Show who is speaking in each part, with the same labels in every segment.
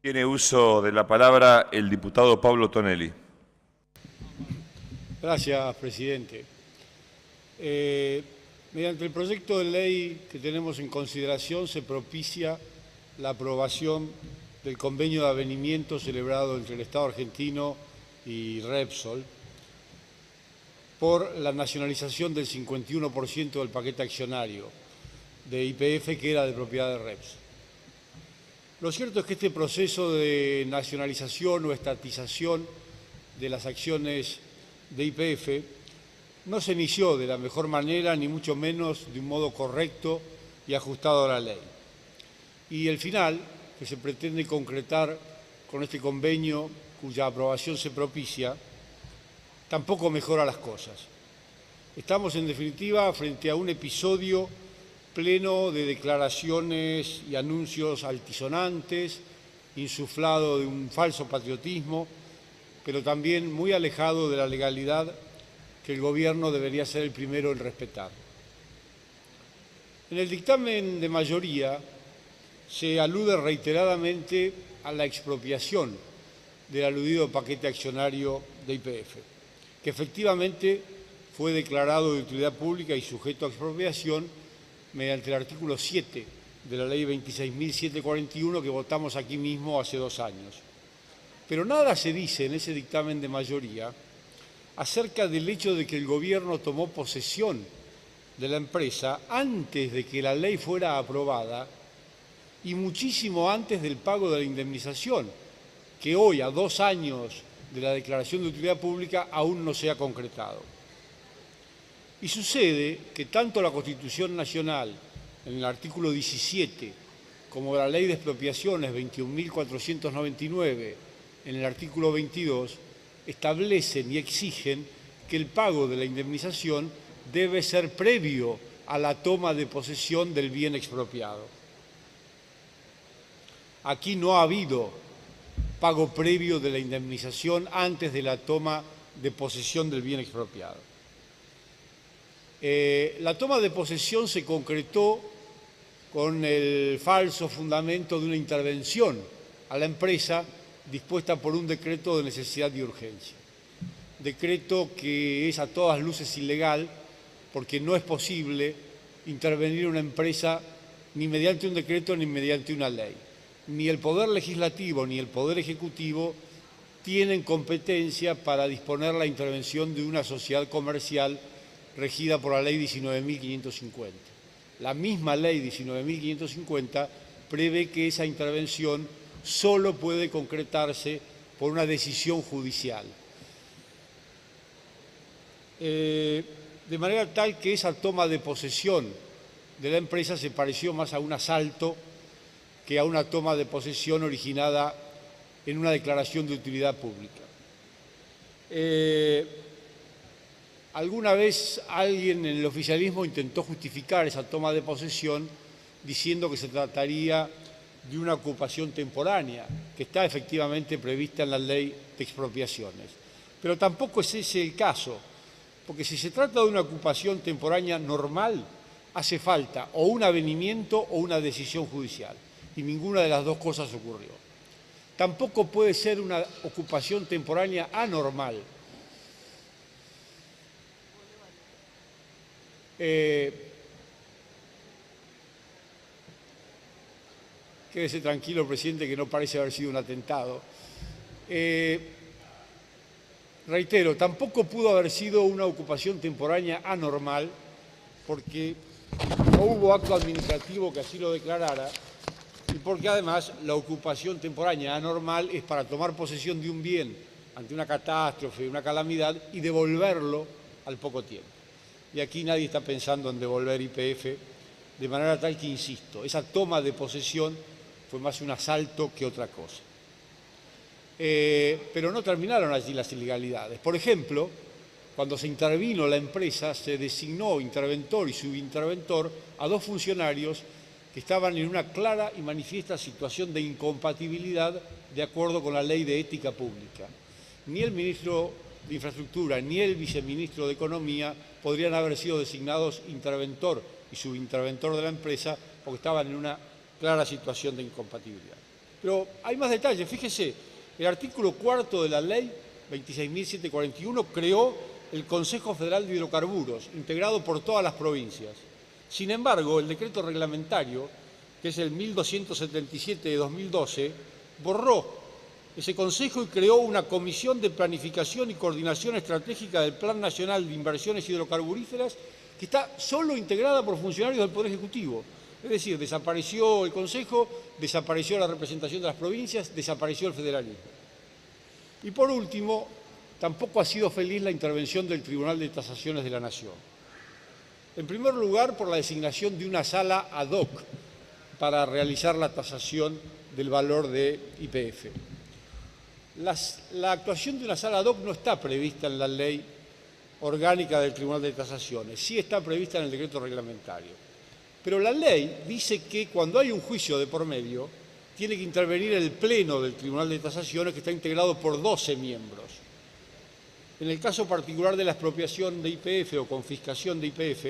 Speaker 1: Tiene uso de la palabra el diputado Pablo Tonelli.
Speaker 2: Gracias, presidente. Mediante el proyecto de ley que tenemos en consideración se propicia la aprobación del convenio de avenimiento celebrado entre el Estado argentino y Repsol por la nacionalización del 51% del paquete accionario de YPF que era de propiedad de Repsol. Lo cierto es que este proceso de nacionalización o estatización de las acciones de YPF no se inició de la mejor manera, ni mucho menos de un modo correcto y ajustado a la ley. Y el final, que se pretende concretar con este convenio cuya aprobación se propicia, tampoco mejora las cosas. Estamos, en definitiva, frente a un episodio pleno de declaraciones y anuncios altisonantes, insuflado de un falso patriotismo, pero también muy alejado de la legalidad que el Gobierno debería ser el primero en respetar. En el dictamen de mayoría se alude reiteradamente a la expropiación del aludido paquete accionario de YPF, que efectivamente fue declarado de utilidad pública y sujeto a expropiación mediante el artículo 7 de la Ley 26.741 que votamos aquí mismo hace 2 años. Pero nada se dice en ese dictamen de mayoría acerca del hecho de que el Gobierno tomó posesión de la empresa antes de que la ley fuera aprobada y muchísimo antes del pago de la indemnización, que hoy, a 2 años de la declaración de utilidad pública, aún no se ha concretado. Y sucede que tanto la Constitución Nacional, en el artículo 17, como la Ley de Expropiaciones 21.499, en el artículo 22, establecen y exigen que el pago de la indemnización debe ser previo a la toma de posesión del bien expropiado. Aquí no ha habido pago previo de la indemnización antes de la toma de posesión del bien expropiado. La toma de posesión se concretó con el falso fundamento de una intervención a la empresa dispuesta por un decreto de necesidad y urgencia. Decreto que es a todas luces ilegal porque no es posible intervenir en una empresa ni mediante un decreto ni mediante una ley. Ni el Poder Legislativo ni el Poder Ejecutivo tienen competencia para disponer la intervención de una sociedad comercial regida por la Ley 19.550. La misma Ley 19.550 prevé que esa intervención solo puede concretarse por una decisión judicial. De manera tal que esa toma de posesión de la empresa se pareció más a un asalto que a una toma de posesión originada en una declaración de utilidad pública. Alguna vez alguien en el oficialismo intentó justificar esa toma de posesión diciendo que se trataría de una ocupación temporánea, que está efectivamente prevista en la Ley de Expropiaciones. Pero tampoco es ese el caso, porque si se trata de una ocupación temporánea normal, hace falta o un avenimiento o una decisión judicial, y ninguna de las dos cosas ocurrió. Tampoco puede ser una ocupación temporánea anormal. Quédese tranquilo, presidente, que no parece haber sido un atentado. Reitero, tampoco pudo haber sido una ocupación temporánea anormal porque no hubo acto administrativo que así lo declarara y porque además la ocupación temporánea anormal es para tomar posesión de un bien ante una catástrofe, una calamidad y devolverlo al poco tiempo. Y aquí nadie está pensando en devolver YPF, de manera tal que, insisto, esa toma de posesión fue más un asalto que otra cosa. Pero no terminaron allí las ilegalidades. Por ejemplo, cuando se intervino la empresa, se designó interventor y subinterventor a 2 funcionarios que estaban en una clara y manifiesta situación de incompatibilidad de acuerdo con la Ley de Ética Pública. Ni el ministro de Infraestructura ni el viceministro de Economía podrían haber sido designados interventor y subinterventor de la empresa porque estaban en una clara situación de incompatibilidad. Pero hay más detalles. Fíjese, el artículo 4 de la ley 26.741 creó el Consejo Federal de Hidrocarburos, integrado por todas las provincias. Sin embargo, el decreto reglamentario, que es el 1277 de 2012, borró ese consejo y creó una comisión de planificación y coordinación estratégica del Plan Nacional de Inversiones Hidrocarburíferas que está solo integrada por funcionarios del Poder Ejecutivo. Es decir, desapareció el Consejo, desapareció la representación de las provincias, desapareció el federalismo. Y por último, tampoco ha sido feliz la intervención del Tribunal de Tasaciones de la Nación. En primer lugar, por la designación de una sala ad hoc para realizar la tasación del valor de YPF. La actuación de una sala ad hoc no está prevista en la ley orgánica del Tribunal de Tasaciones, sí está prevista en el decreto reglamentario. Pero la ley dice que cuando hay un juicio de por medio, tiene que intervenir el Pleno del Tribunal de Tasaciones, que está integrado por 12 miembros. En el caso particular de la expropiación de YPF o confiscación de YPF,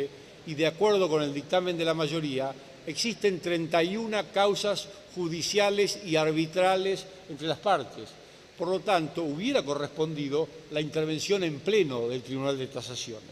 Speaker 2: y de acuerdo con el dictamen de la mayoría, existen 31 causas judiciales y arbitrales entre las partes. Por lo tanto, hubiera correspondido la intervención en pleno del Tribunal de Tasaciones.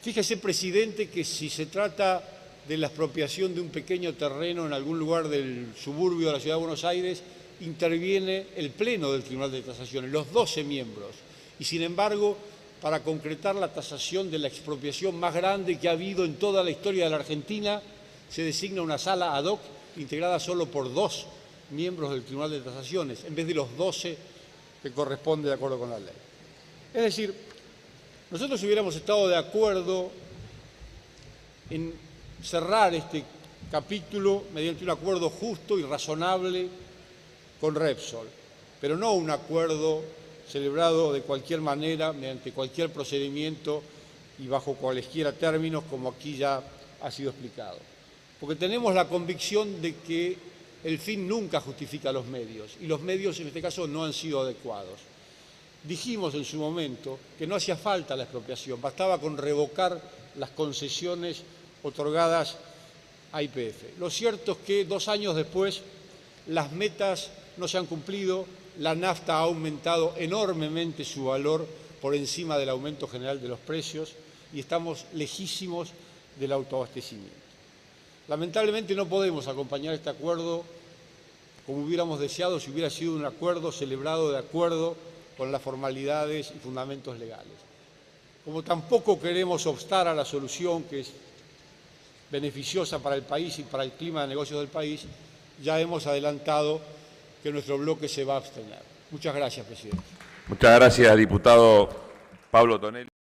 Speaker 2: Fíjese, presidente, que si se trata de la expropiación de un pequeño terreno en algún lugar del suburbio de la Ciudad de Buenos Aires, interviene el Pleno del Tribunal de Tasaciones, los 12 miembros. Y sin embargo, para concretar la tasación de la expropiación más grande que ha habido en toda la historia de la Argentina, se designa una sala ad hoc integrada solo por 2 miembros del Tribunal de Tasaciones, en vez de los 12 que corresponde de acuerdo con la ley. Es decir, nosotros hubiéramos estado de acuerdo en cerrar este capítulo mediante un acuerdo justo y razonable con Repsol, pero no un acuerdo celebrado de cualquier manera, mediante cualquier procedimiento y bajo cualesquiera términos, como aquí ya ha sido explicado. Porque tenemos la convicción de que el fin nunca justifica los medios, y los medios en este caso no han sido adecuados. Dijimos en su momento que no hacía falta la expropiación, bastaba con revocar las concesiones otorgadas a YPF. Lo cierto es que 2 años después las metas no se han cumplido, la nafta ha aumentado enormemente su valor por encima del aumento general de los precios y estamos lejísimos del autoabastecimiento. Lamentablemente no podemos acompañar este acuerdo como hubiéramos deseado si hubiera sido un acuerdo celebrado de acuerdo con las formalidades y fundamentos legales. Como tampoco queremos obstar a la solución que es beneficiosa para el país y para el clima de negocios del país, ya hemos adelantado que nuestro bloque se va a abstener. Muchas gracias, presidente.
Speaker 1: Muchas gracias, diputado Pablo Tonelli.